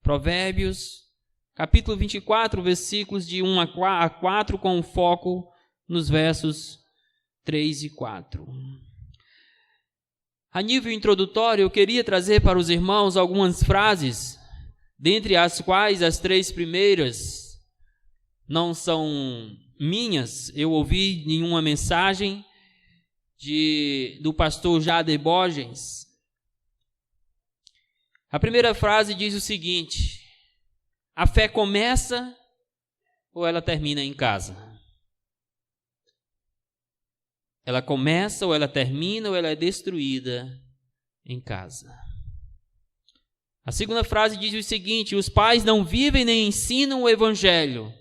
Provérbios, capítulo 24, versículos de 1 a 4, com foco nos versos 3 e 4. A nível introdutório, eu queria trazer para os irmãos algumas frases, dentre as quais as 3 primeiras não são minhas. Eu ouvi em uma mensagem do pastor Jader Borges. A primeira frase diz o seguinte: a fé começa ou ela termina em casa? Ela começa ou ela termina ou ela é destruída em casa. A segunda frase diz o seguinte: os pais não vivem nem ensinam o evangelho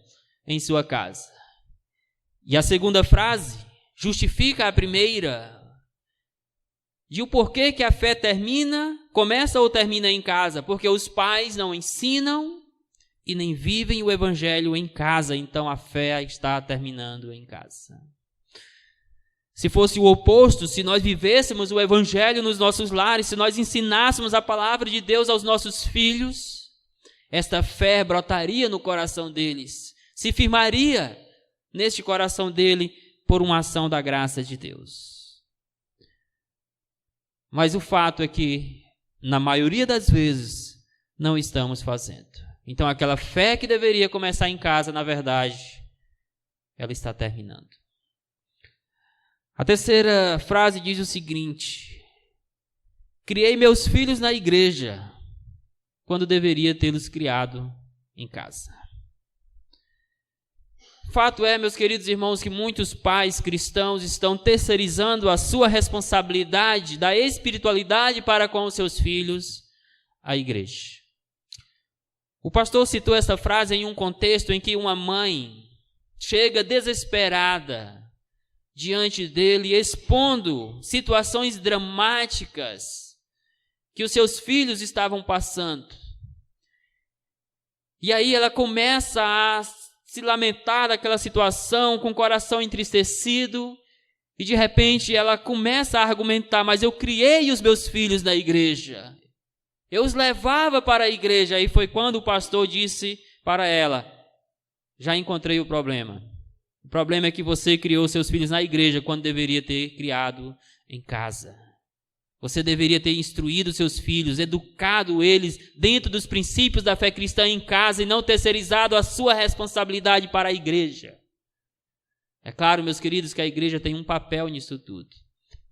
em sua casa. E a segunda frase justifica a primeira, de o porquê que a fé começa ou termina em casa, porque os pais não ensinam e nem vivem o evangelho em casa, então a fé está terminando em casa. Se fosse o oposto, se nós vivêssemos o evangelho nos nossos lares, se nós ensinássemos a palavra de Deus aos nossos filhos, esta fé brotaria no coração deles, se firmaria neste coração dele por uma ação da graça de Deus. Mas o fato é que, na maioria das vezes, não estamos fazendo. Então, aquela fé que deveria começar em casa, na verdade, ela está terminando. A terceira frase diz o seguinte: criei meus filhos na igreja, quando deveria tê-los criado em casa. Fato é, meus queridos irmãos, que muitos pais cristãos estão terceirizando a sua responsabilidade da espiritualidade para com os seus filhos à igreja. O pastor citou essa frase em um contexto em que uma mãe chega desesperada diante dele, expondo situações dramáticas que os seus filhos estavam passando. E aí ela começa a se lamentar daquela situação, com o coração entristecido, e de repente ela começa a argumentar: mas eu criei os meus filhos na igreja, eu os levava para a igreja. E foi quando o pastor disse para ela: já encontrei o problema. O problema é que você criou seus filhos na igreja quando deveria ter criado em casa. Você deveria ter instruído seus filhos, educado eles dentro dos princípios da fé cristã em casa e não terceirizado a sua responsabilidade para a igreja. É claro, meus queridos, que a igreja tem um papel nisso tudo,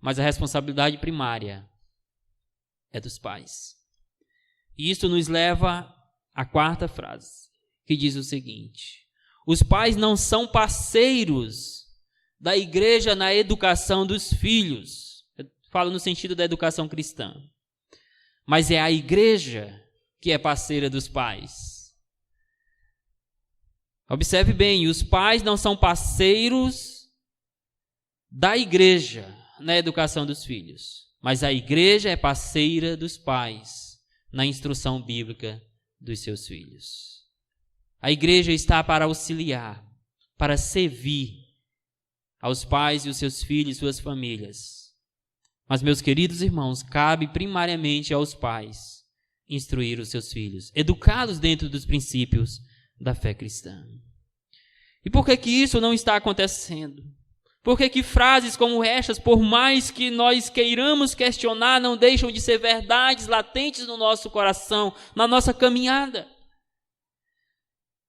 mas a responsabilidade primária é dos pais. E isso nos leva à quarta frase, que diz o seguinte: os pais não são parceiros da igreja na educação dos filhos. Eu falo no sentido da educação cristã. Mas é a igreja que é parceira dos pais. Observe bem, os pais não são parceiros da igreja na educação dos filhos, mas a igreja é parceira dos pais na instrução bíblica dos seus filhos. A igreja está para auxiliar, para servir aos pais e os seus filhos e suas famílias. Mas, meus queridos irmãos, cabe primariamente aos pais instruir os seus filhos, educá-los dentro dos princípios da fé cristã. E por que isso não está acontecendo? Por que frases como estas, por mais que nós queiramos questionar, não deixam de ser verdades latentes no nosso coração, na nossa caminhada?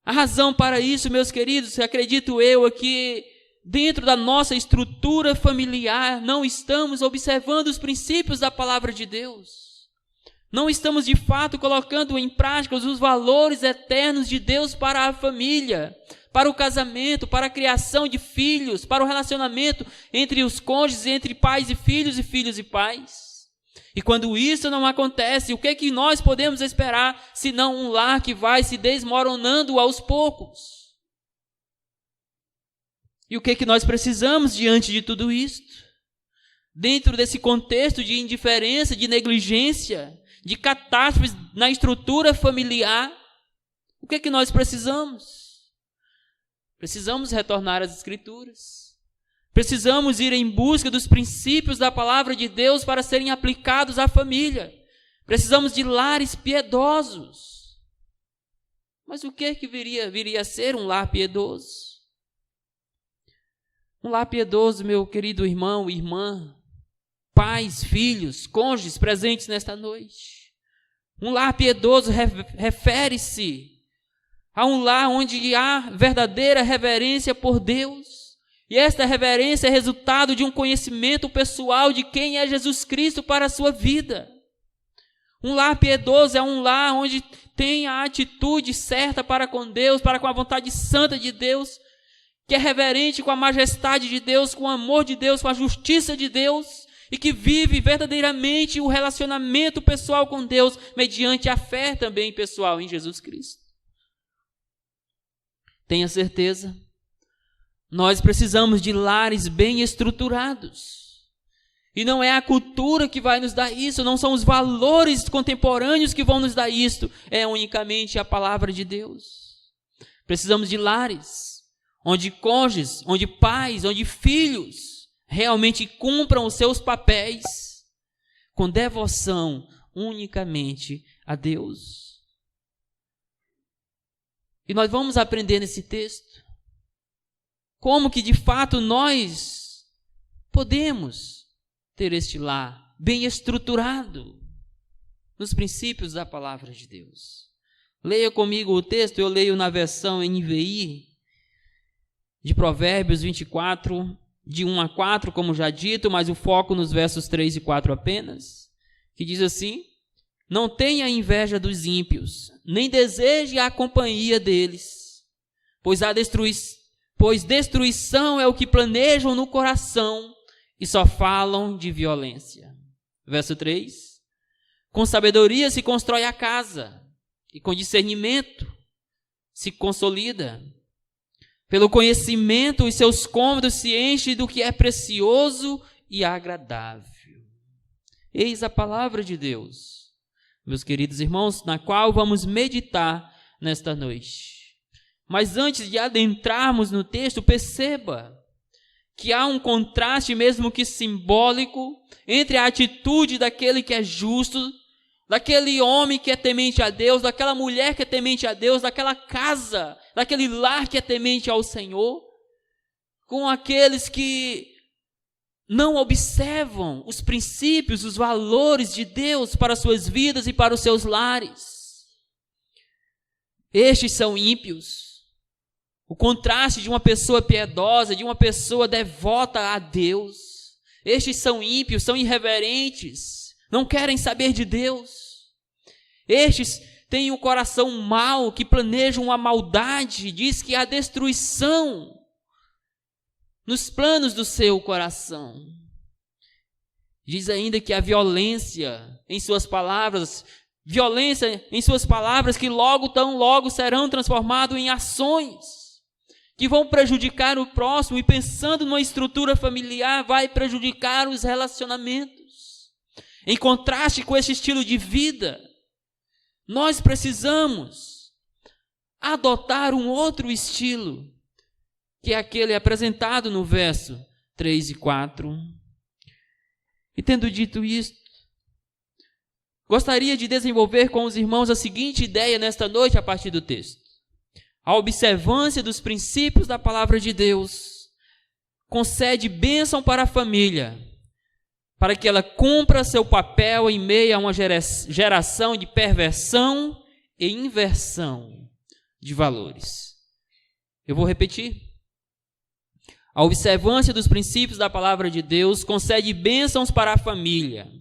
A razão para isso, meus queridos, acredito eu, é que dentro da nossa estrutura familiar não estamos observando os princípios da palavra de Deus. Não estamos de fato colocando em prática os valores eternos de Deus para a família, para o casamento, para a criação de filhos, para o relacionamento entre os cônjuges, entre pais e filhos e pais. E quando isso não acontece, o que é que nós podemos esperar, senão um lar que vai se desmoronando aos poucos? E o que é que nós precisamos diante de tudo isto? Dentro desse contexto de indiferença, de negligência, de catástrofes na estrutura familiar, o que é que nós precisamos? Precisamos retornar às Escrituras. Precisamos ir em busca dos princípios da palavra de Deus para serem aplicados à família. Precisamos de lares piedosos. Mas o que é que viria a ser um lar piedoso? Um lar piedoso, meu querido irmão e irmã, pais, filhos, cônjuges presentes nesta noite. Um lar piedoso refere-se a um lar onde há verdadeira reverência por Deus. E esta reverência é resultado de um conhecimento pessoal de quem é Jesus Cristo para a sua vida. Um lar piedoso é um lar onde tem a atitude certa para com Deus, para com a vontade santa de Deus, que é reverente com a majestade de Deus, com o amor de Deus, com a justiça de Deus, e que vive verdadeiramente o relacionamento pessoal com Deus, mediante a fé também pessoal em Jesus Cristo. Tenha certeza, nós precisamos de lares bem estruturados. E não é a cultura que vai nos dar isso, não são os valores contemporâneos que vão nos dar isso, é unicamente a palavra de Deus. Precisamos de lares, onde cônjuges, onde pais, onde filhos realmente cumpram os seus papéis com devoção unicamente a Deus. E nós vamos aprender nesse texto como que de fato nós podemos ter este lar bem estruturado nos princípios da palavra de Deus. Leia comigo o texto, eu leio na versão NVI de Provérbios 24, de 1 a 4, como já dito, mas o foco nos versos 3 e 4 apenas, que diz assim: não tenha inveja dos ímpios, nem deseje a companhia deles, pois destruição é o que planejam no coração e só falam de violência. Verso 3: com sabedoria se constrói a casa, e com discernimento se consolida. Pelo conhecimento, os seus cômodos se enchem do que é precioso e agradável. Eis a palavra de Deus, meus queridos irmãos, na qual vamos meditar nesta noite. Mas antes de adentrarmos no texto, perceba que há um contraste, mesmo que simbólico, entre a atitude daquele que é justo, daquele homem que é temente a Deus, daquela mulher que é temente a Deus, daquela casa, daquele lar que é temente ao Senhor, com aqueles que não observam os princípios, os valores de Deus para suas vidas e para os seus lares. Estes são ímpios. O contraste de uma pessoa piedosa, de uma pessoa devota a Deus. Estes são ímpios, são irreverentes, não querem saber de Deus. Estes têm um coração mau, que planejam a maldade, diz que há destruição nos planos do seu coração. Diz ainda que a violência em suas palavras que tão logo serão transformadas em ações que vão prejudicar o próximo, e pensando numa estrutura familiar, vai prejudicar os relacionamentos. Em contraste com esse estilo de vida, nós precisamos adotar um outro estilo, que é aquele apresentado no verso 3 e 4. E tendo dito isto, gostaria de desenvolver com os irmãos a seguinte ideia nesta noite a partir do texto. A observância dos princípios da palavra de Deus concede bênção para a família, para que ela cumpra seu papel em meio a uma geração de perversão e inversão de valores. Eu vou repetir. A observância dos princípios da palavra de Deus concede bênçãos para a família,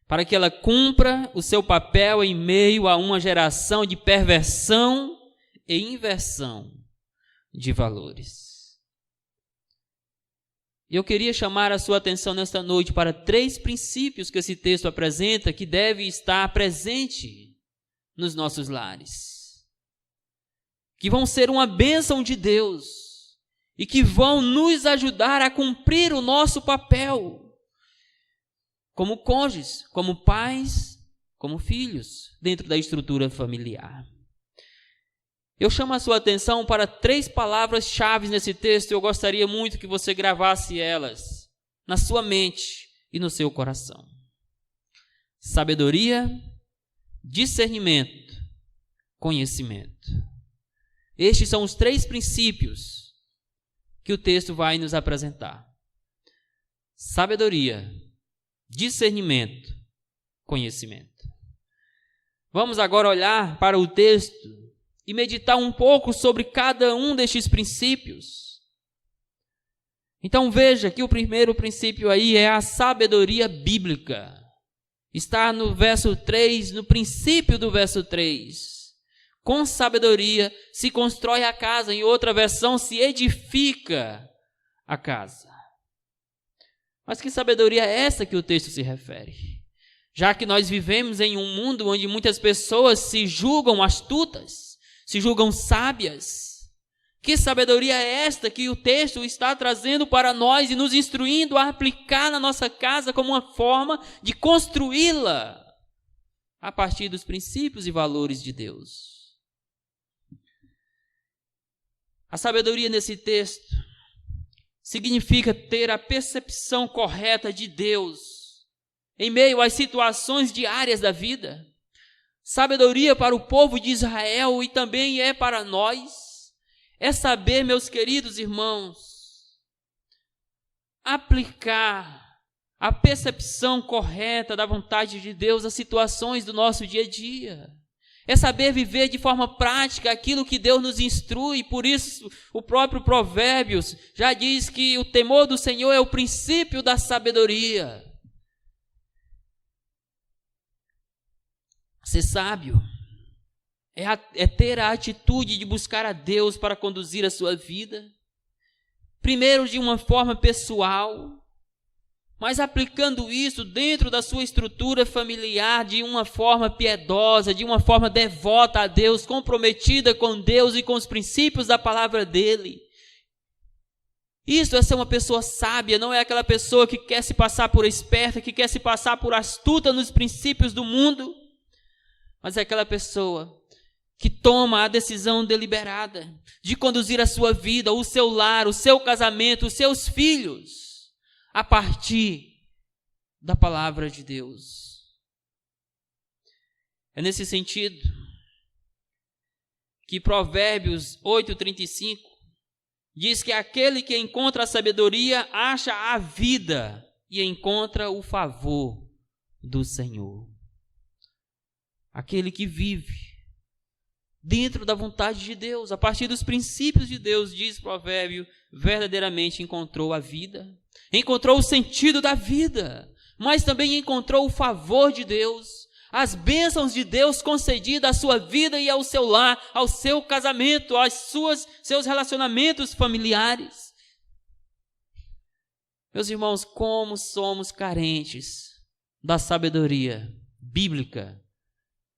para que ela cumpra o seu papel em meio a uma geração de perversão e inversão de valores. Eu queria chamar a sua atenção nesta noite para 3 princípios que esse texto apresenta, que devem estar presente nos nossos lares, que vão ser uma bênção de Deus e que vão nos ajudar a cumprir o nosso papel como cônjuges, como pais, como filhos, dentro da estrutura familiar. Eu chamo a sua atenção para 3 palavras-chave nesse texto. Eu gostaria muito que você gravasse elas na sua mente e no seu coração: sabedoria, discernimento, conhecimento. Estes são os 3 princípios que o texto vai nos apresentar: sabedoria, discernimento, conhecimento. Vamos agora olhar para o texto e meditar um pouco sobre cada um destes princípios. Então veja que o primeiro princípio aí é a sabedoria bíblica. Está no verso 3, no princípio do verso 3. Com sabedoria se constrói a casa, em outra versão, se edifica a casa. Mas que sabedoria é essa que o texto se refere? Já que nós vivemos em um mundo onde muitas pessoas se julgam astutas, se julgam sábias, que sabedoria é esta que o texto está trazendo para nós e nos instruindo a aplicar na nossa casa como uma forma de construí-la a partir dos princípios e valores de Deus? A sabedoria nesse texto significa ter a percepção correta de Deus em meio às situações diárias da vida. Sabedoria para o povo de Israel e também é para nós. É saber, meus queridos irmãos, aplicar a percepção correta da vontade de Deus às situações do nosso dia a dia. É saber viver de forma prática aquilo que Deus nos instrui. Por isso, o próprio Provérbios já diz que o temor do Senhor é o princípio da sabedoria. Ser sábio é ter a atitude de buscar a Deus para conduzir a sua vida, primeiro de uma forma pessoal, mas aplicando isso dentro da sua estrutura familiar de uma forma piedosa, de uma forma devota a Deus, comprometida com Deus e com os princípios da palavra dele. Isso é ser uma pessoa sábia, não é aquela pessoa que quer se passar por esperta, que quer se passar por astuta nos princípios do mundo, mas é aquela pessoa que toma a decisão deliberada de conduzir a sua vida, o seu lar, o seu casamento, os seus filhos, a partir da palavra de Deus. É nesse sentido que Provérbios 8:35 diz que aquele que encontra a sabedoria acha a vida e encontra o favor do Senhor. Aquele que vive dentro da vontade de Deus, a partir dos princípios de Deus, diz Provérbio, verdadeiramente encontrou a vida, encontrou o sentido da vida, mas também encontrou o favor de Deus, as bênçãos de Deus concedidas à sua vida e ao seu lar, ao seu casamento, seus relacionamentos familiares. Meus irmãos, como somos carentes da sabedoria bíblica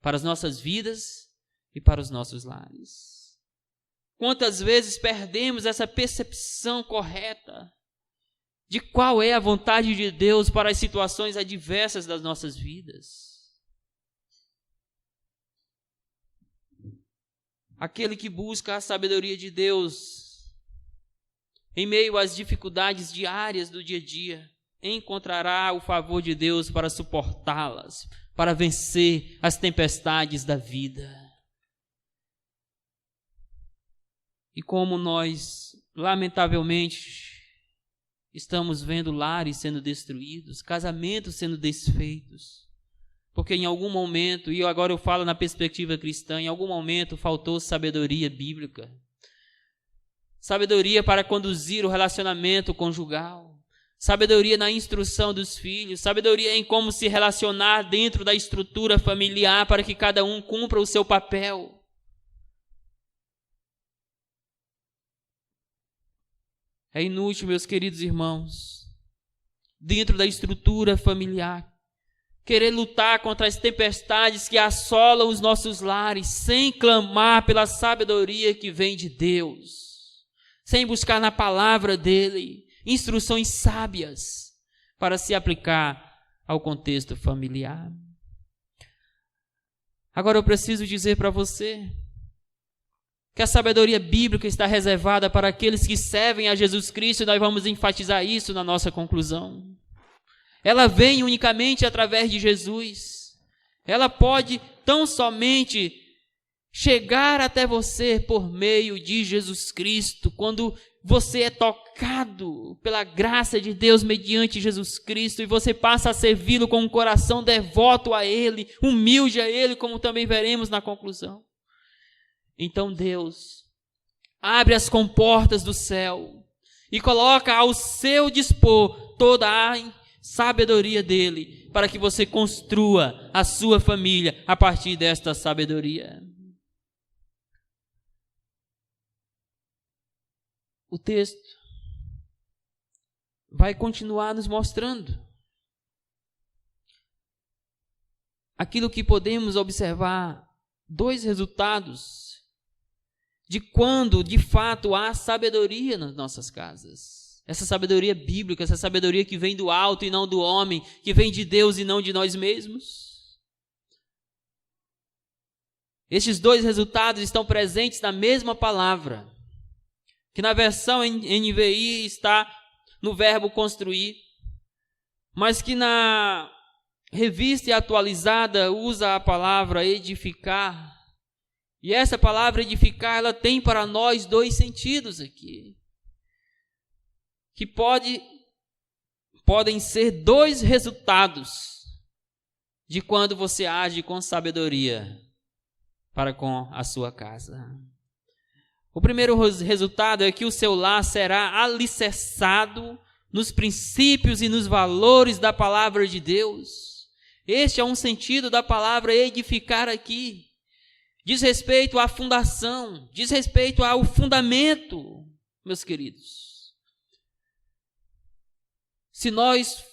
para as nossas vidas e para os nossos lares. Quantas vezes perdemos essa percepção correta de qual é a vontade de Deus para as situações adversas das nossas vidas. Aquele que busca a sabedoria de Deus em meio às dificuldades diárias do dia a dia, encontrará o favor de Deus para suportá-las, para vencer as tempestades da vida. E como nós, lamentavelmente, estamos vendo lares sendo destruídos, casamentos sendo desfeitos, porque em algum momento, e agora eu falo na perspectiva cristã, em algum momento faltou sabedoria bíblica, sabedoria para conduzir o relacionamento conjugal, sabedoria na instrução dos filhos, sabedoria em como se relacionar dentro da estrutura familiar para que cada um cumpra o seu papel. É inútil, meus queridos irmãos, dentro da estrutura familiar, querer lutar contra as tempestades que assolam os nossos lares, sem clamar pela sabedoria que vem de Deus, sem buscar na palavra dele instruções sábias para se aplicar ao contexto familiar. Agora eu preciso dizer para você que a sabedoria bíblica está reservada para aqueles que servem a Jesus Cristo, e nós vamos enfatizar isso na nossa conclusão. Ela vem unicamente através de Jesus. Ela pode tão somente chegar até você por meio de Jesus Cristo, quando você é tocado pela graça de Deus mediante Jesus Cristo e você passa a servi-lo com um coração devoto a Ele, humilde a Ele, como também veremos na conclusão. Então Deus abre as comportas do céu e coloca ao seu dispor toda a sabedoria dele, para que você construa a sua família a partir desta sabedoria. O texto vai continuar nos mostrando aquilo que podemos observar, dois resultados de quando de fato há sabedoria nas nossas casas. Essa sabedoria bíblica, essa sabedoria que vem do alto e não do homem, que vem de Deus e não de nós mesmos. Estes dois resultados estão presentes na mesma palavra, que na versão NVI está no verbo construir, mas que na revista atualizada usa a palavra edificar. E essa palavra edificar, ela tem para nós dois sentidos aqui, que podem ser dois resultados de quando você age com sabedoria para com a sua casa. O primeiro resultado é que o seu lar será alicerçado nos princípios e nos valores da palavra de Deus. Este é um sentido da palavra edificar aqui. Diz respeito à fundação, diz respeito ao fundamento, meus queridos. Se nós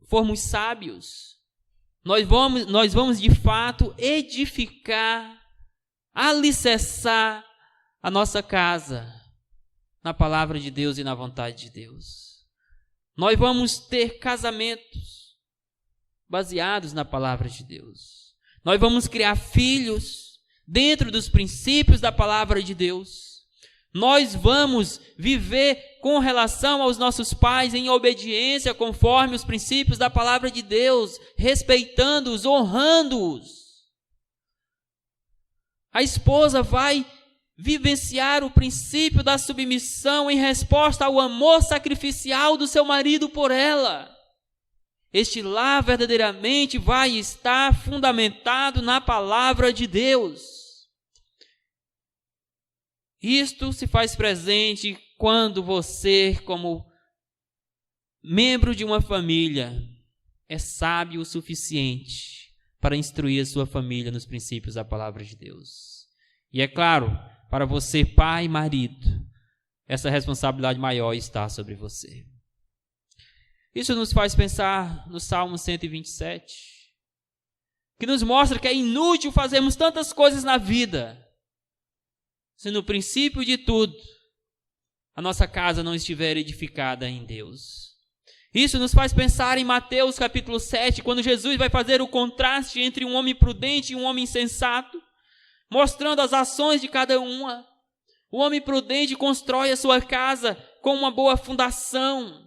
formos sábios, nós vamos de fato edificar, alicerçar a nossa casa na palavra de Deus e na vontade de Deus. Nós vamos ter casamentos baseados na palavra de Deus. Nós vamos criar filhos dentro dos princípios da palavra de Deus. Nós vamos viver com relação aos nossos pais em obediência conforme os princípios da palavra de Deus, respeitando-os, honrando-os. A esposa vai vivenciar o princípio da submissão em resposta ao amor sacrificial do seu marido por ela. Este lar verdadeiramente vai estar fundamentado na palavra de Deus. Isto se faz presente quando você, como membro de uma família, é sábio o suficiente para instruir a sua família nos princípios da palavra de Deus. E é claro, para você, pai e marido, essa responsabilidade maior está sobre você. Isso nos faz pensar no Salmo 127, que nos mostra que é inútil fazermos tantas coisas na vida, se no princípio de tudo, a nossa casa não estiver edificada em Deus. Isso nos faz pensar em Mateus capítulo 7, quando Jesus vai fazer o contraste entre um homem prudente e um homem insensato, mostrando as ações de cada uma. O homem prudente constrói a sua casa com uma boa fundação.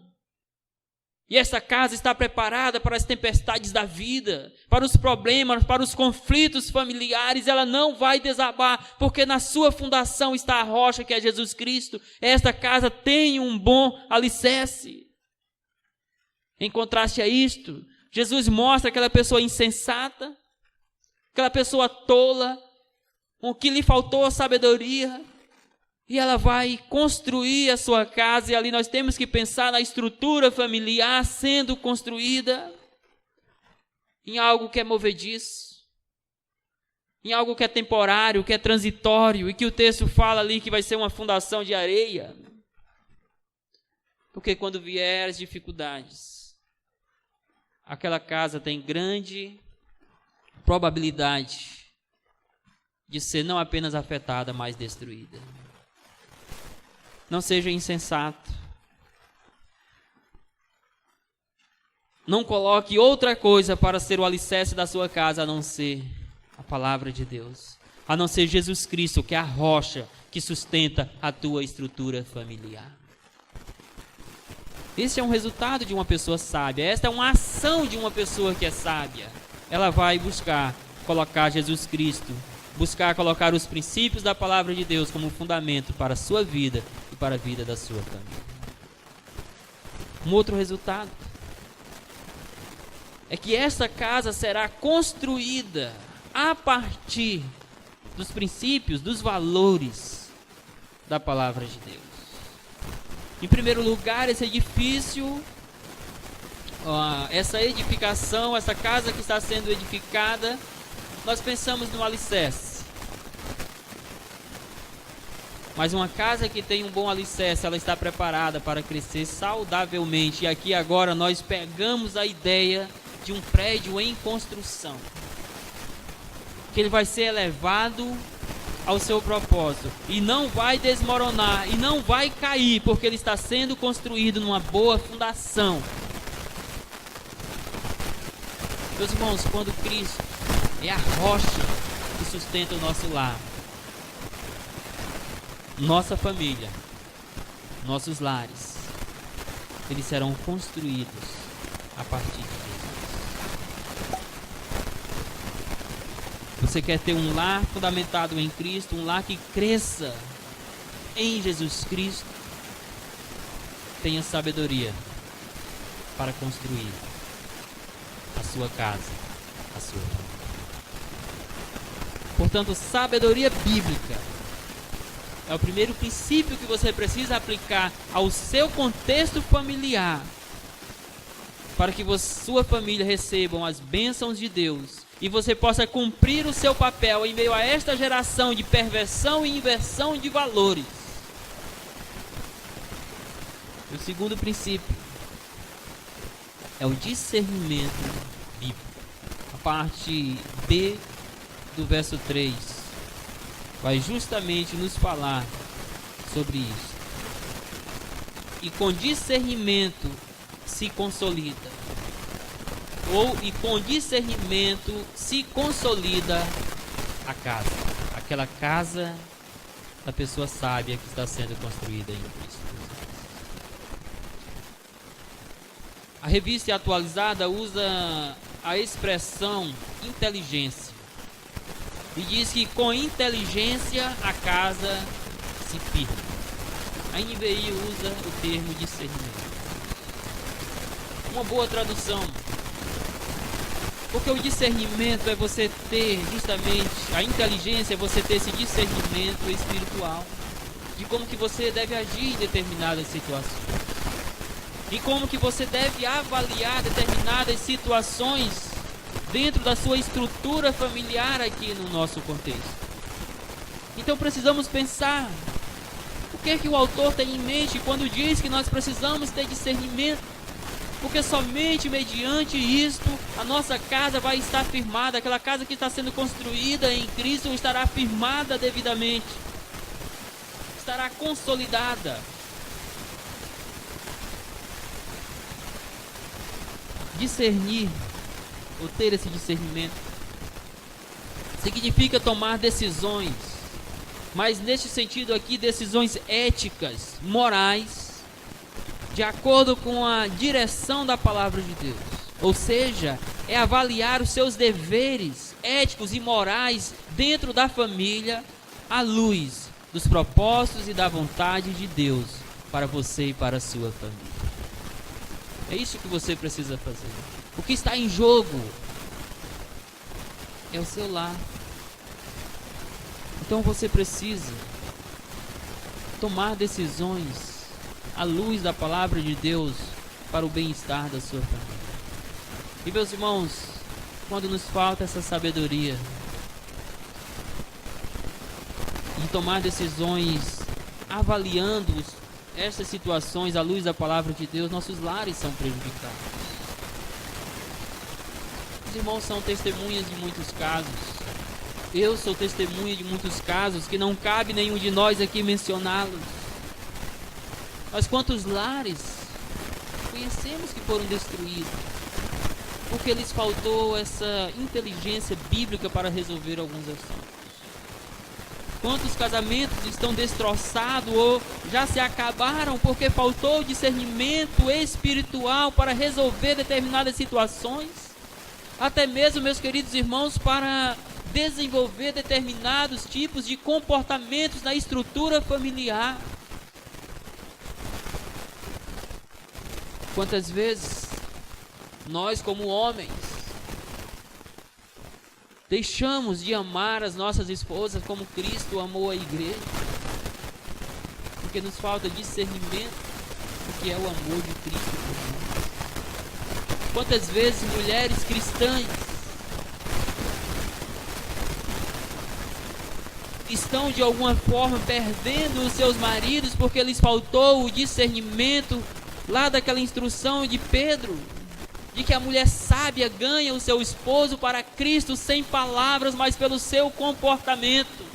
E essa casa está preparada para as tempestades da vida, para os problemas, para os conflitos familiares. Ela não vai desabar, porque na sua fundação está a rocha que é Jesus Cristo. Esta casa tem um bom alicerce. Em contraste a isto, Jesus mostra aquela pessoa insensata, aquela pessoa tola, o que lhe faltou a sabedoria, e ela vai construir a sua casa, e ali nós temos que pensar na estrutura familiar sendo construída em algo que é movediço, em algo que é temporário, que é transitório, e que o texto fala ali que vai ser uma fundação de areia. Porque quando vier as dificuldades, aquela casa tem grande probabilidade de ser não apenas afetada, mas destruída. Não seja insensato. Não coloque outra coisa para ser o alicerce da sua casa, a não ser a palavra de Deus. A não ser Jesus Cristo, que é a rocha que sustenta a tua estrutura familiar. Esse é um resultado de uma pessoa sábia. Esta é uma ação de uma pessoa que é sábia. Ela vai buscar colocar Jesus Cristo buscar colocar os princípios da palavra de Deus como fundamento para a sua vida e para a vida da sua família. Um outro resultado é que essa casa será construída a partir dos princípios, dos valores da palavra de Deus. Em primeiro lugar, esse edifício, essa edificação, essa casa que está sendo edificada, nós pensamos no alicerce. Mas uma casa que tem um bom alicerce, ela está preparada para crescer saudavelmente. E aqui agora nós pegamos a ideia de um prédio em construção, que ele vai ser elevado ao seu propósito e não vai desmoronar e não vai cair, porque ele está sendo construído numa boa fundação. Meus irmãos, quando Cristo é a rocha que sustenta o nosso lar, nossa família, nossos lares, eles serão construídos a partir de Jesus. Você quer ter um lar fundamentado em Cristo, um lar que cresça em Jesus Cristo? Tenha sabedoria para construir a sua casa, a sua família. Portanto, sabedoria bíblica é o primeiro princípio que você precisa aplicar ao seu contexto familiar, para que sua família recebam as bênçãos de Deus e você possa cumprir o seu papel em meio a esta geração de perversão e inversão de valores. O segundo princípio é o discernimento bíblico. A parte B do verso 3 vai justamente nos falar sobre isso. E com discernimento se consolida, e com discernimento se consolida a casa, aquela casa da pessoa sábia que está sendo construída em Cristo. A revista atualizada usa a expressão inteligência e diz que com inteligência a casa se firma. A NVI usa o termo discernimento. Uma boa tradução, porque o discernimento é você ter justamente, a inteligência é você ter esse discernimento espiritual de como que você deve agir em determinadas situações e como que você deve avaliar determinadas situações dentro da sua estrutura familiar aqui no nosso contexto. Então precisamos pensar o que é que o autor tem em mente quando diz que nós precisamos ter discernimento. Porque somente mediante isto a nossa casa vai estar firmada. Aquela casa que está sendo construída em Cristo estará firmada devidamente, estará consolidada. Discernir, ou ter esse discernimento, significa tomar decisões, mas neste sentido aqui, decisões éticas, morais, de acordo com a direção da palavra de Deus. Ou seja, é avaliar os seus deveres éticos e morais dentro da família à luz dos propósitos e da vontade de Deus para você e para a sua família. É isso que você precisa fazer. O que está em jogo é o seu lar. Então você precisa tomar decisões à luz da palavra de Deus para o bem-estar da sua família. E meus irmãos, quando nos falta essa sabedoria de tomar decisões avaliando essas situações à luz da palavra de Deus, nossos lares são prejudicados. Os irmãos são testemunhas de muitos casos. Eu sou testemunha de muitos casos que não cabe nenhum de nós aqui mencioná-los. Mas quantos lares conhecemos que foram destruídos porque lhes faltou essa inteligência bíblica para resolver alguns assuntos? Quantos casamentos estão destroçados ou já se acabaram porque faltou discernimento espiritual para resolver determinadas situações? Até mesmo, meus queridos irmãos, para desenvolver determinados tipos de comportamentos na estrutura familiar. Quantas vezes nós, como homens, deixamos de amar as nossas esposas como Cristo amou a igreja, porque nos falta discernimento do que é o amor de Cristo por nós. Quantas vezes mulheres cristãs estão de alguma forma perdendo os seus maridos porque lhes faltou o discernimento lá daquela instrução de Pedro, de que a mulher sábia ganha o seu esposo para Cristo sem palavras, mas pelo seu comportamento.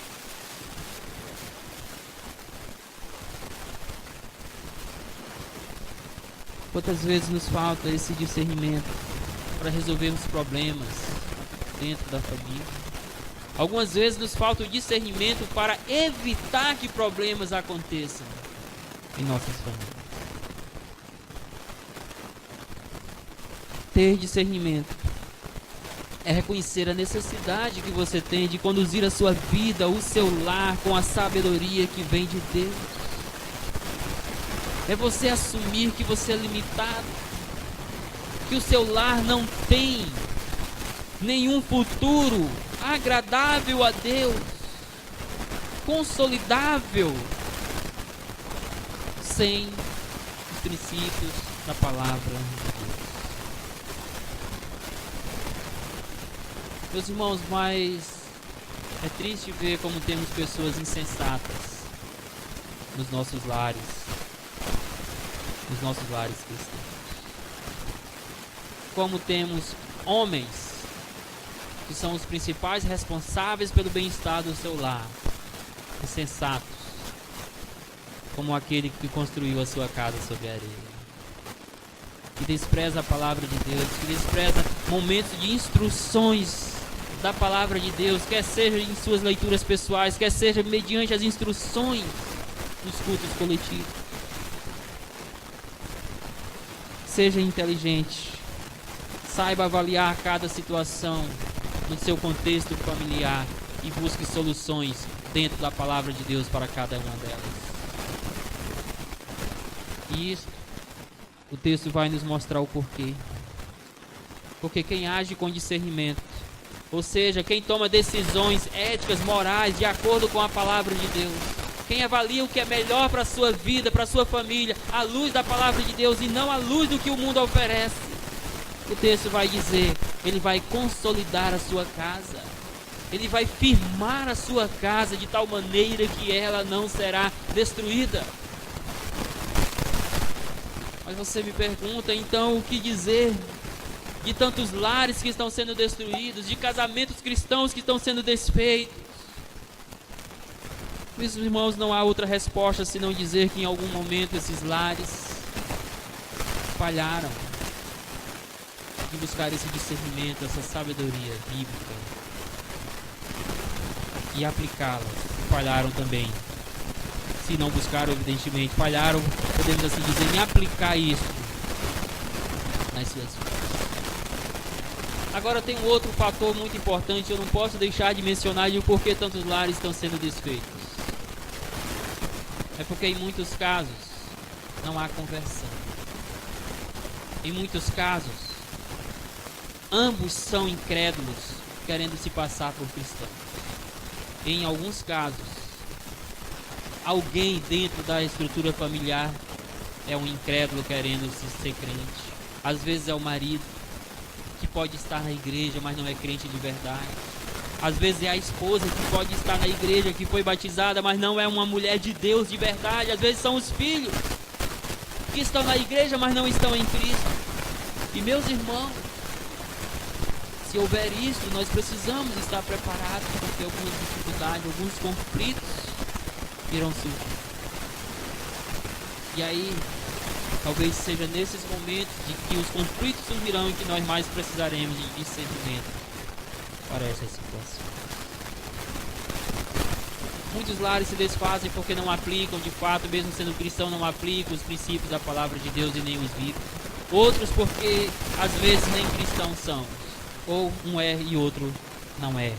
Quantas vezes nos falta esse discernimento para resolvermos problemas dentro da família? Algumas vezes nos falta o discernimento para evitar que problemas aconteçam em nossas famílias. Ter discernimento é reconhecer a necessidade que você tem de conduzir a sua vida, o seu lar, com a sabedoria que vem de Deus. É você assumir que você é limitado, que o seu lar não tem nenhum futuro agradável a Deus, consolidável, sem os princípios da palavra de Deus. Meus irmãos, mas é triste ver como temos pessoas insensatas nos nossos lares cristãos. Como temos homens que são os principais responsáveis pelo bem-estar do seu lar, insensatos, como aquele que construiu a sua casa sobre a areia, que despreza a palavra de Deus, que despreza momentos de instruções da palavra de Deus, quer seja em suas leituras pessoais, quer seja mediante as instruções dos cultos coletivos. Seja inteligente, saiba avaliar cada situação no seu contexto familiar e busque soluções dentro da palavra de Deus para cada uma delas. E isso, o texto vai nos mostrar o porquê. Porque quem age com discernimento, ou seja, quem toma decisões éticas, morais, de acordo com a palavra de Deus, quem avalia o que é melhor para a sua vida, para a sua família, à luz da palavra de Deus e não à luz do que o mundo oferece, o texto vai dizer, ele vai consolidar a sua casa, ele vai firmar a sua casa de tal maneira que ela não será destruída. Mas você me pergunta, então, o que dizer de tantos lares que estão sendo destruídos, de casamentos cristãos que estão sendo desfeitos? Meus irmãos, não há outra resposta senão dizer que em algum momento esses lares falharam de buscar esse discernimento, essa sabedoria bíblica e aplicá-la. Falharam também. Se não buscaram, evidentemente, falharam, podemos assim dizer, em aplicar isso nas suas vidas. Agora tem um outro fator muito importante, eu não posso deixar de mencionar de por que tantos lares estão sendo desfeitos. É porque em muitos casos não há conversão. Em muitos casos, ambos são incrédulos, querendo se passar por cristãos. Em alguns casos, alguém dentro da estrutura familiar é um incrédulo querendo se ser crente. Às vezes é o marido, que pode estar na igreja, mas não é crente de verdade. Às vezes é a esposa que pode estar na igreja, que foi batizada, mas não é uma mulher de Deus de verdade. Às vezes são os filhos que estão na igreja, mas não estão em Cristo. E meus irmãos, se houver isso, nós precisamos estar preparados, porque algumas dificuldades, alguns conflitos irão surgir. E aí, talvez seja nesses momentos de que os conflitos surgirão e que nós mais precisaremos de discernimento para essa situação. Muitos lares se desfazem porque não aplicam, de fato, mesmo sendo cristão, não aplicam os princípios da palavra de Deus e nem os vivem. Outros porque às vezes nem cristãos são, ou um é e outro não é.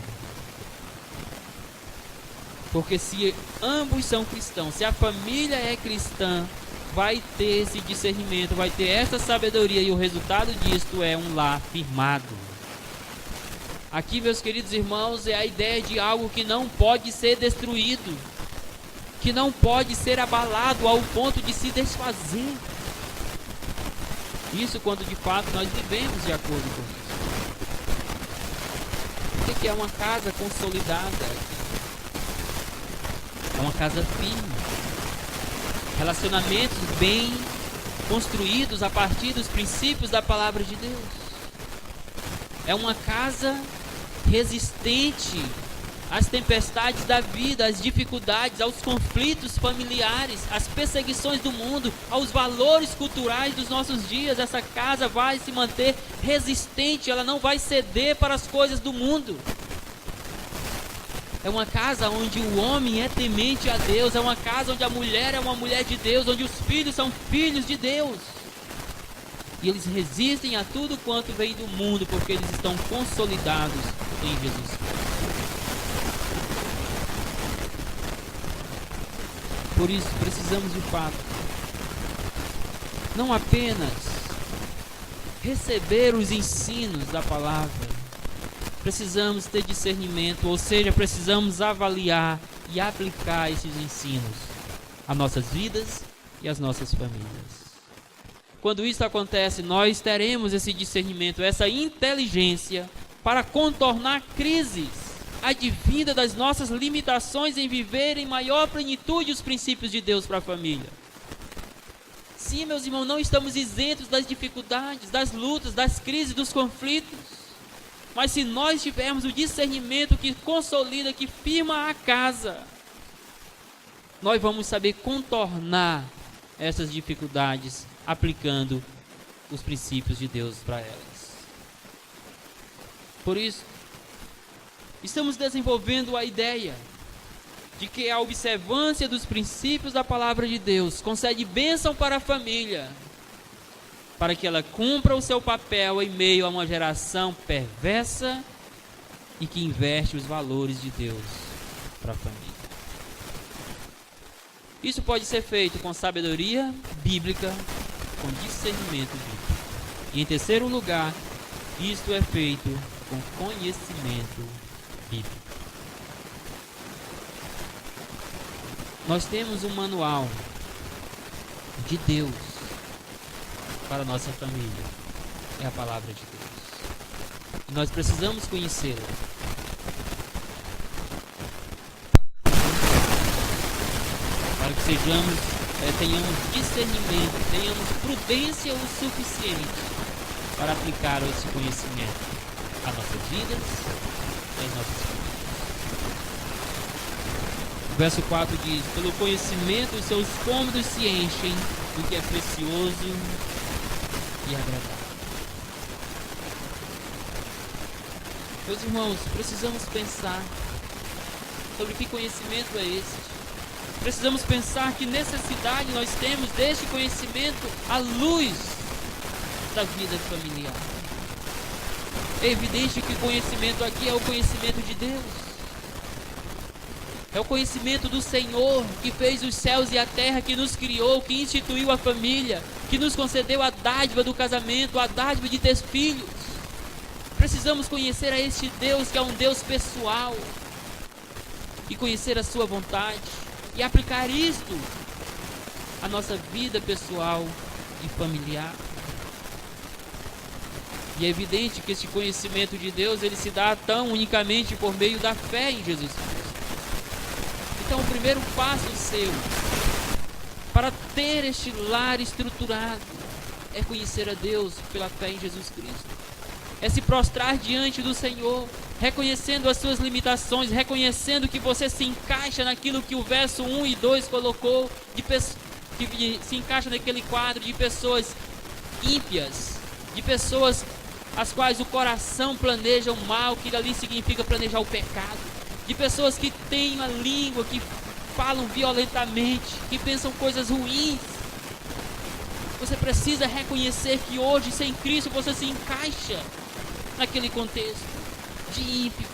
Porque se ambos são cristãos, se a família é cristã, vai ter esse discernimento, vai ter essa sabedoria, e o resultado disto é um lar firmado. Aqui, meus queridos irmãos, é a ideia de algo que não pode ser destruído, que não pode ser abalado ao ponto de se desfazer. Isso quando de fato nós vivemos de acordo com isso. O que é uma casa consolidada? É uma casa firme. Relacionamentos bem construídos a partir dos princípios da palavra de Deus. É uma casa resistente às tempestades da vida, às dificuldades, aos conflitos familiares, às perseguições do mundo, aos valores culturais dos nossos dias. Essa casa vai se manter resistente, ela não vai ceder para as coisas do mundo. É uma casa onde o homem é temente a Deus, é uma casa onde a mulher é uma mulher de Deus, onde os filhos são filhos de Deus. E eles resistem a tudo quanto vem do mundo, porque eles estão consolidados em Jesus Cristo. Por isso, precisamos de fato, não apenas receber os ensinos da palavra, precisamos ter discernimento, ou seja, precisamos avaliar e aplicar esses ensinos às nossas vidas e às nossas famílias. Quando isso acontece, nós teremos esse discernimento, essa inteligência para contornar crises advinda das nossas limitações em viver em maior plenitude os princípios de Deus para a família. Sim, meus irmãos, não estamos isentos das dificuldades, das lutas, das crises, dos conflitos. Mas se nós tivermos o discernimento que consolida, que firma a casa, nós vamos saber contornar essas dificuldades aplicando os princípios de Deus para elas. Por isso, estamos desenvolvendo a ideia de que a observância dos princípios da palavra de Deus concede bênção para a família, para que ela cumpra o seu papel em meio a uma geração perversa e que inverte os valores de Deus para a família. Isso pode ser feito com sabedoria bíblica, com discernimento bíblico. E em terceiro lugar, isto é feito com conhecimento bíblico. Nós temos um manual de Deus para a nossa família. É a palavra de Deus. E nós precisamos conhecê-la. Para que tenhamos discernimento, tenhamos prudência o suficiente para aplicar esse conhecimento às nossas vidas e às nossas famílias. O verso 4 diz: pelo conhecimento os seus cômodos se enchem do que é precioso e agradável. Meus irmãos, precisamos pensar sobre que conhecimento é esse. Precisamos pensar que necessidade nós temos deste conhecimento à luz da vida familiar. É evidente que o conhecimento aqui é o conhecimento de Deus. É o conhecimento do Senhor, que fez os céus e a terra, que nos criou, que instituiu a família, que nos concedeu a dádiva do casamento, a dádiva de ter filhos. Precisamos conhecer a este Deus, que é um Deus pessoal, e conhecer a sua vontade, e aplicar isto à nossa vida pessoal e familiar. E é evidente que esse conhecimento de Deus, ele se dá tão unicamente por meio da fé em Jesus Cristo. Então o primeiro passo seu para ter este lar estruturado é conhecer a Deus pela fé em Jesus Cristo. É se prostrar diante do Senhor, reconhecendo as suas limitações, reconhecendo que você se encaixa naquilo que o verso 1 e 2 colocou, que se encaixa naquele quadro de pessoas ímpias, de pessoas as quais o coração planeja o mal, que ali significa planejar o pecado, de pessoas que têm uma língua, que falam violentamente, que pensam coisas ruins. Você precisa reconhecer que hoje, sem Cristo, você se encaixa naquele contexto de ímpios,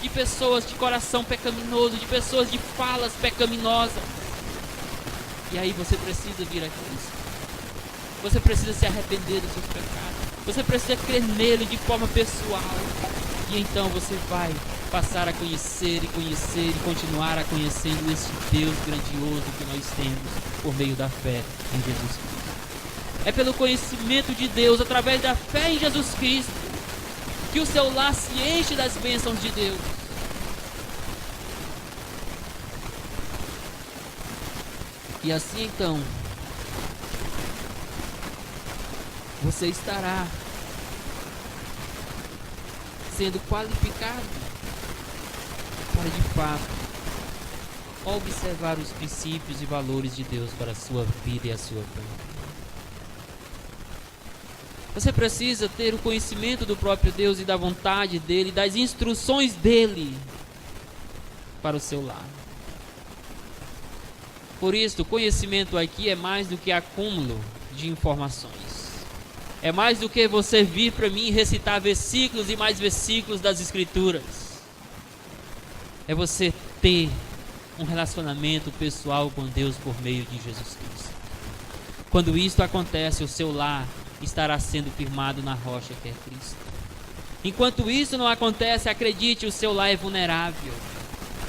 de pessoas de coração pecaminoso, de pessoas de falas pecaminosas. E aí você precisa vir a Cristo. Você precisa se arrepender dos seus pecados. Você precisa crer nele de forma pessoal. E então você vai passar a conhecer e continuar a conhecendo esse Deus grandioso que nós temos por meio da fé em Jesus Cristo. É pelo conhecimento de Deus, através da fé em Jesus Cristo, que o seu lar se enche das bênçãos de Deus. E assim então, você estará sendo qualificado para de fato observar os princípios e valores de Deus para a sua vida e a sua família. Você precisa ter o conhecimento do próprio Deus e da vontade dele, das instruções dele para o seu lar. Por isso, o conhecimento aqui é mais do que acúmulo de informações. É mais do que você vir para mim recitar versículos e mais versículos das Escrituras. É você ter um relacionamento pessoal com Deus por meio de Jesus Cristo. Quando isto acontece, o seu lar estará sendo firmado na rocha que é Cristo. Enquanto isso não acontece, acredite, o seu lar é vulnerável.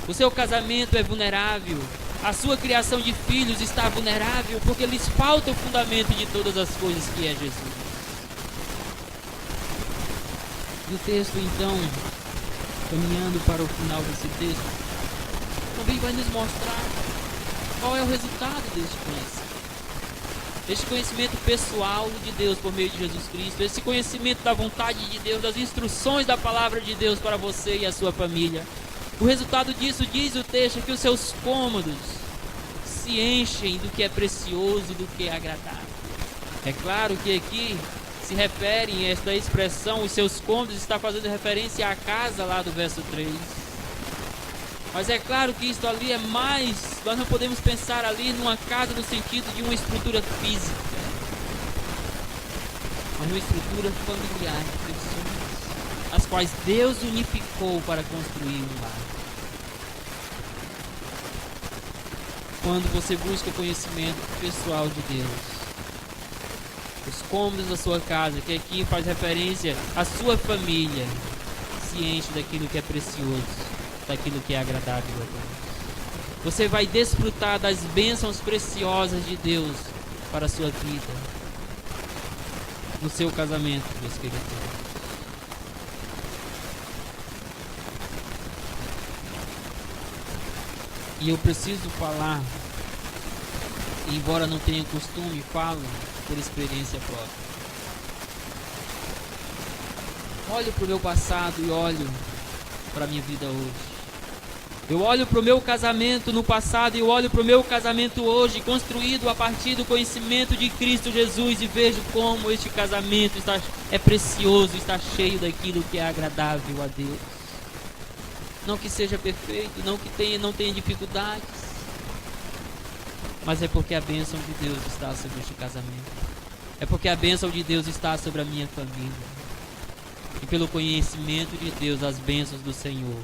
O seu casamento é vulnerável. A sua criação de filhos está vulnerável, porque lhes falta o fundamento de todas as coisas que é Jesus. E o texto então, caminhando para o final desse texto, também vai nos mostrar qual é o resultado deste conhecimento. Este conhecimento pessoal de Deus por meio de Jesus Cristo, esse conhecimento da vontade de Deus, das instruções da palavra de Deus para você e a sua família. O resultado disso, diz o texto, é que os seus cômodos se enchem do que é precioso e do que é agradável. É claro que aqui se refere a esta expressão, os seus cômodos, está fazendo referência à casa lá do verso 3. Mas é claro que isso ali é mais, nós não podemos pensar ali numa casa no sentido de uma estrutura física, mas uma estrutura familiar de pessoas, as quais Deus unificou para construir um lar. Quando você busca o conhecimento pessoal de Deus, os cômodos da sua casa, que aqui faz referência à sua família, se enche daquilo que é precioso, daquilo que é agradável a Deus. Você vai desfrutar das bênçãos preciosas de Deus para a sua vida, no seu casamento, meus queridos. E eu preciso falar, embora não tenha costume, falo por experiência própria. Olho para o meu passado e olho para a minha vida hoje. Eu olho para o meu casamento no passado e eu olho para o meu casamento hoje, construído a partir do conhecimento de Cristo Jesus, e vejo como este casamento é precioso, está cheio daquilo que é agradável a Deus. Não que seja perfeito, não que não tenha dificuldades, mas é porque a bênção de Deus está sobre este casamento. É porque a bênção de Deus está sobre a minha família. E pelo conhecimento de Deus, as bênçãos do Senhor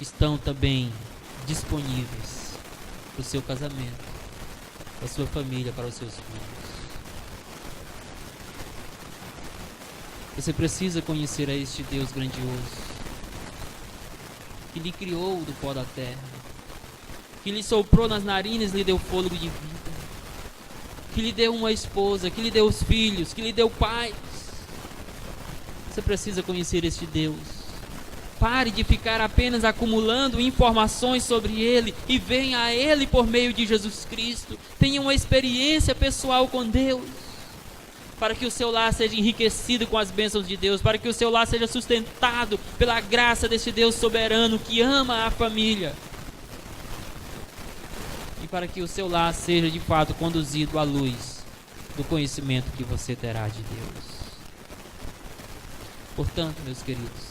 estão também disponíveis para o seu casamento, para a sua família, para os seus filhos. Você precisa conhecer a este Deus grandioso, que lhe criou do pó da terra, que lhe soprou nas narinas, lhe deu fôlego de vida, que lhe deu uma esposa, que lhe deu os filhos, que lhe deu pais. Você precisa conhecer este Deus. Pare de ficar apenas acumulando informações sobre Ele e venha a Ele por meio de Jesus Cristo. Tenha uma experiência pessoal com Deus, para que o seu lar seja enriquecido com as bênçãos de Deus, para que o seu lar seja sustentado pela graça deste Deus soberano que ama a família, e para que o seu lar seja de fato conduzido à luz do conhecimento que você terá de Deus. Portanto, meus queridos,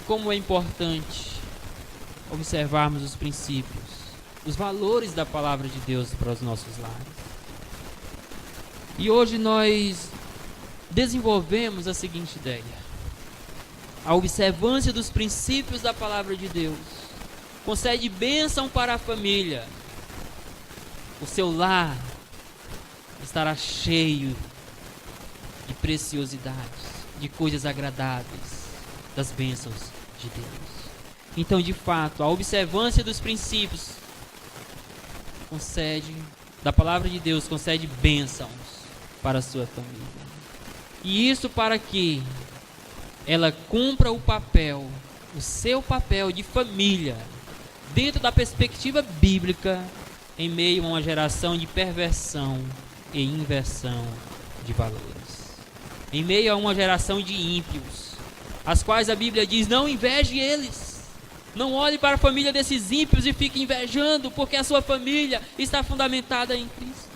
como é importante observarmos os princípios, os valores da palavra de Deus para os nossos lares. E hoje nós desenvolvemos a seguinte ideia: a observância dos princípios da palavra de Deus concede bênção para a família. O seu lar estará cheio de preciosidades, de coisas agradáveis, das bênçãos de Deus. Então, de fato, a observância dos princípios da palavra de Deus concede bênçãos para a sua família. E isso para que ela cumpra o seu papel de família, dentro da perspectiva bíblica, em meio a uma geração de perversão e inversão de valores. Em meio a uma geração de ímpios, as quais a Bíblia diz: não inveje eles. Não olhe para a família desses ímpios e fique invejando, porque a sua família está fundamentada em Cristo.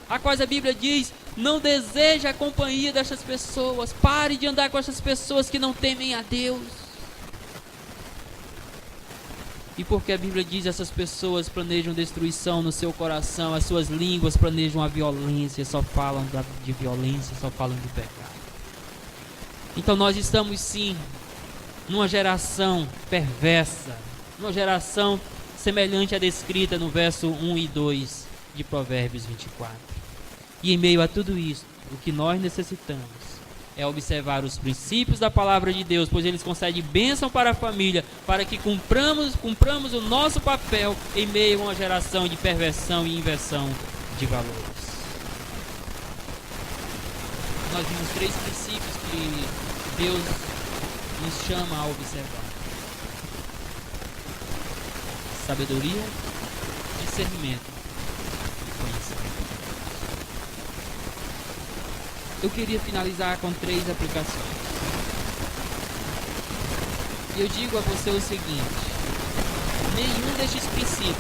A quais a Bíblia diz: não deseje a companhia dessas pessoas. Pare de andar com essas pessoas que não temem a Deus. E porque a Bíblia diz: essas pessoas planejam destruição no seu coração, as suas línguas planejam a violência, só falam de violência, só falam de pecado. Então nós estamos sim numa geração perversa, numa geração semelhante à descrita no verso 1 e 2 de Provérbios 24. E em meio a tudo isso, o que nós necessitamos é observar os princípios da palavra de Deus, pois eles concedem bênção para a família, para que cumpramos o nosso papel em meio a uma geração de perversão e inversão de valores. Nós vimos 3 princípios que Deus nos chama a observar: sabedoria, discernimento e conhecimento. Eu queria finalizar com 3 aplicações. E eu digo a você o seguinte: nenhum destes princípios,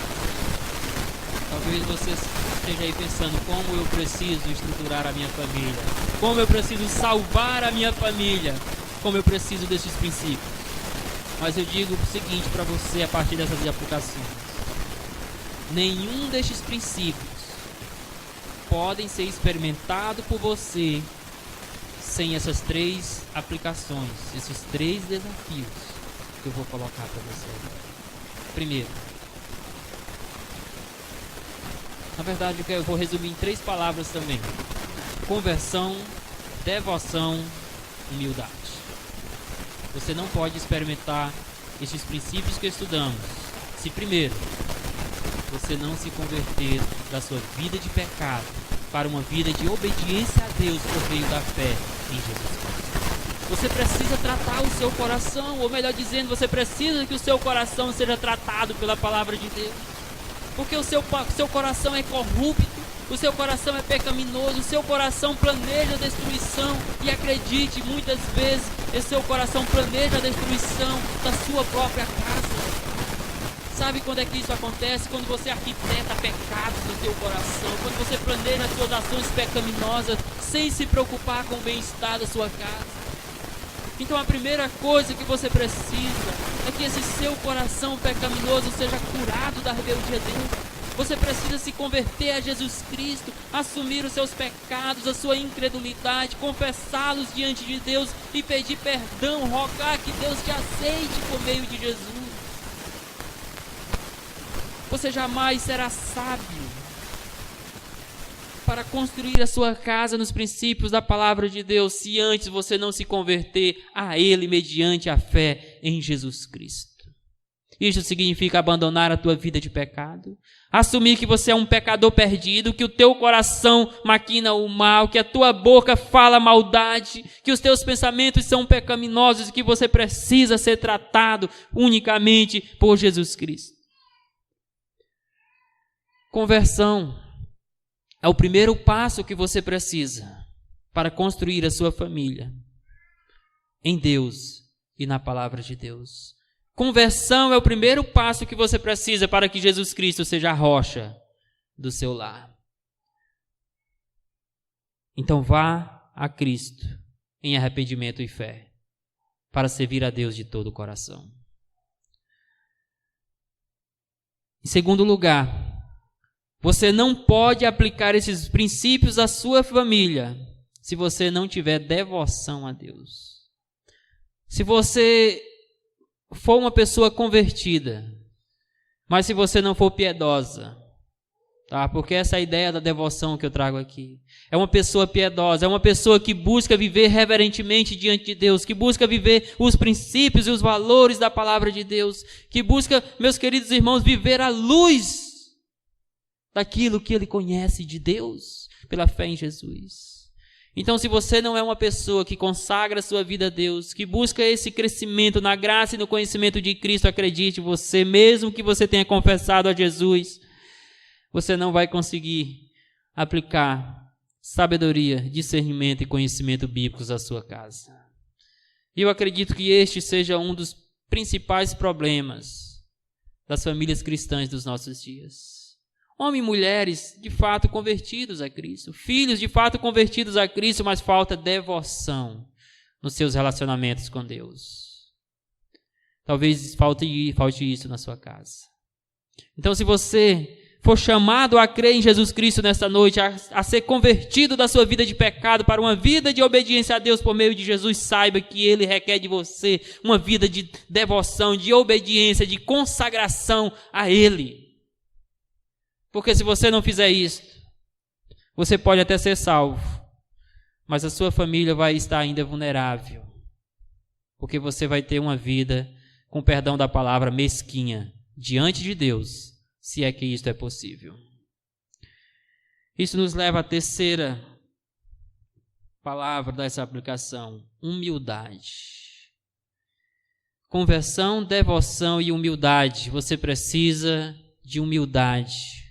talvez você esteja aí pensando: como eu preciso estruturar a minha família, como eu preciso salvar a minha família, como eu preciso desses princípios. Mas eu digo o seguinte para você a partir dessas aplicações: nenhum destes princípios podem ser experimentados por você sem essas 3 aplicações, esses 3 desafios que eu vou colocar para você agora. Primeiro, na verdade eu vou resumir em 3 palavras também: conversão, devoção, humildade. Você não pode experimentar esses princípios que estudamos se primeiro você não se converter da sua vida de pecado para uma vida de obediência a Deus por meio da fé em Jesus Cristo. Você precisa tratar o seu coração, ou melhor dizendo, você precisa que o seu coração seja tratado pela palavra de Deus, porque o seu coração é corrupto, o seu coração é pecaminoso, o seu coração planeja a destruição, e acredite, muitas vezes esse seu coração planeja a destruição da sua própria casa. Sabe quando é que isso acontece? Quando você arquiteta pecados no seu coração, quando você planeja as suas ações pecaminosas sem se preocupar com o bem-estar da sua casa. Então a primeira coisa que você precisa é que esse seu coração pecaminoso seja curado da rebeldia dele. Você precisa se converter a Jesus Cristo, assumir os seus pecados, a sua incredulidade, confessá-los diante de Deus e pedir perdão, rogar que Deus te aceite por meio de Jesus. Você jamais será sábio para construir a sua casa nos princípios da palavra de Deus se antes você não se converter a Ele mediante a fé em Jesus Cristo. Isso significa abandonar a tua vida de pecado, assumir que você é um pecador perdido, que o teu coração maquina o mal, que a tua boca fala maldade, que os teus pensamentos são pecaminosos e que você precisa ser tratado unicamente por Jesus Cristo. Conversão é o primeiro passo que você precisa para construir a sua família em Deus e na palavra de Deus. Conversão é o primeiro passo que você precisa para que Jesus Cristo seja a rocha do seu lar. Então vá a Cristo em arrependimento e fé para servir a Deus de todo o coração. Em segundo lugar, você não pode aplicar esses princípios à sua família se você não tiver devoção a Deus. Se você for uma pessoa convertida, mas se você não for piedosa, tá? Porque essa é a ideia da devoção que eu trago aqui. É uma pessoa piedosa, é uma pessoa que busca viver reverentemente diante de Deus, que busca viver os princípios e os valores da palavra de Deus, que busca, meus queridos irmãos, viver à luz daquilo que ele conhece de Deus, pela fé em Jesus. Então, se você não é uma pessoa que consagra a sua vida a Deus, que busca esse crescimento na graça e no conhecimento de Cristo, acredite, você, mesmo que você tenha confessado a Jesus, você não vai conseguir aplicar sabedoria, discernimento e conhecimento bíblicos à sua casa. E eu acredito que este seja um dos principais problemas das famílias cristãs dos nossos dias. Homens e mulheres de fato convertidos a Cristo, filhos de fato convertidos a Cristo, mas falta devoção nos seus relacionamentos com Deus. Talvez falte isso na sua casa. Então, se você for chamado a crer em Jesus Cristo nesta noite, a ser convertido da sua vida de pecado para uma vida de obediência a Deus por meio de Jesus, saiba que Ele requer de você uma vida de devoção, de obediência, de consagração a Ele. Porque se você não fizer isso, você pode até ser salvo, mas a sua família vai estar ainda vulnerável, porque você vai ter uma vida, com perdão da palavra, mesquinha, diante de Deus, se é que isto é possível. Isso nos leva à terceira palavra dessa aplicação: humildade. Conversão, devoção e humildade. Você precisa de humildade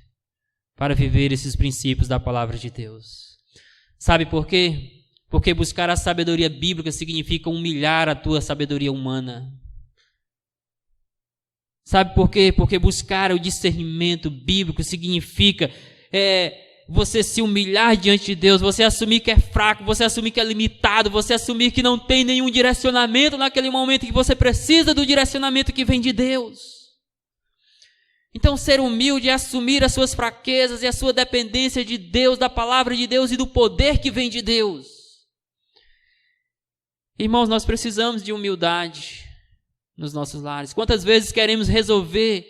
para viver esses princípios da palavra de Deus. Sabe por quê? Porque buscar a sabedoria bíblica significa humilhar a tua sabedoria humana. Sabe por quê? Porque buscar o discernimento bíblico significa você se humilhar diante de Deus, você assumir que é fraco, você assumir que é limitado, você assumir que não tem nenhum direcionamento naquele momento que você precisa do direcionamento que vem de Deus. Então, ser humilde é assumir as suas fraquezas e a sua dependência de Deus, da palavra de Deus e do poder que vem de Deus. Irmãos, nós precisamos de humildade nos nossos lares. Quantas vezes queremos resolver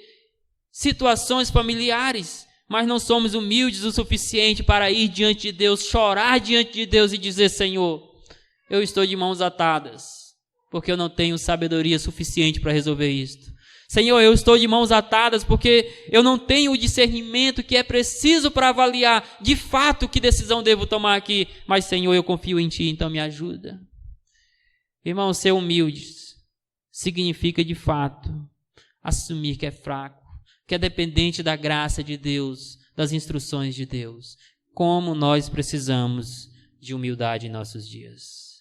situações familiares, mas não somos humildes o suficiente para ir diante de Deus, chorar diante de Deus e dizer: Senhor, eu estou de mãos atadas, porque eu não tenho sabedoria suficiente para resolver isto. Senhor, eu estou de mãos atadas porque eu não tenho o discernimento que é preciso para avaliar de fato que decisão devo tomar aqui. Mas, Senhor, eu confio em Ti, então me ajuda. Irmão, ser humilde significa de fato assumir que é fraco, que é dependente da graça de Deus, das instruções de Deus. Como nós precisamos de humildade em nossos dias.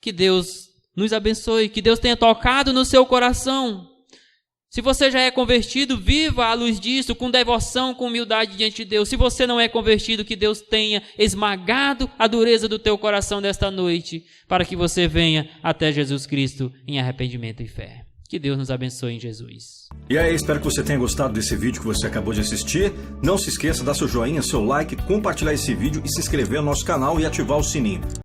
Que Deus nos abençoe, que Deus tenha tocado no seu coração. Se você já é convertido, viva à luz disso, com devoção, com humildade diante de Deus. Se você não é convertido, que Deus tenha esmagado a dureza do teu coração desta noite, para que você venha até Jesus Cristo em arrependimento e fé. Que Deus nos abençoe em Jesus. E aí, espero que você tenha gostado desse vídeo que você acabou de assistir. Não se esqueça de dar seu joinha, seu like, compartilhar esse vídeo e se inscrever no nosso canal e ativar o sininho.